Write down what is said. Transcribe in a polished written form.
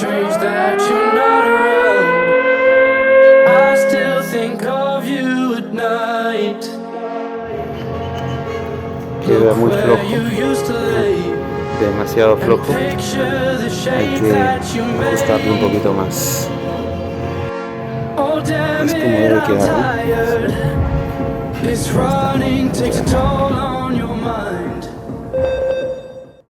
strange that you're not around. I still think of you at night. Queda muy Where flojo, you used to lay. demasiado flojo. Picture the Hay shape que that you ajustarlo un made. poquito más. Oh damn Es como it, debe I'm quedar, ¿no? tired. This running takes a toll on your mind.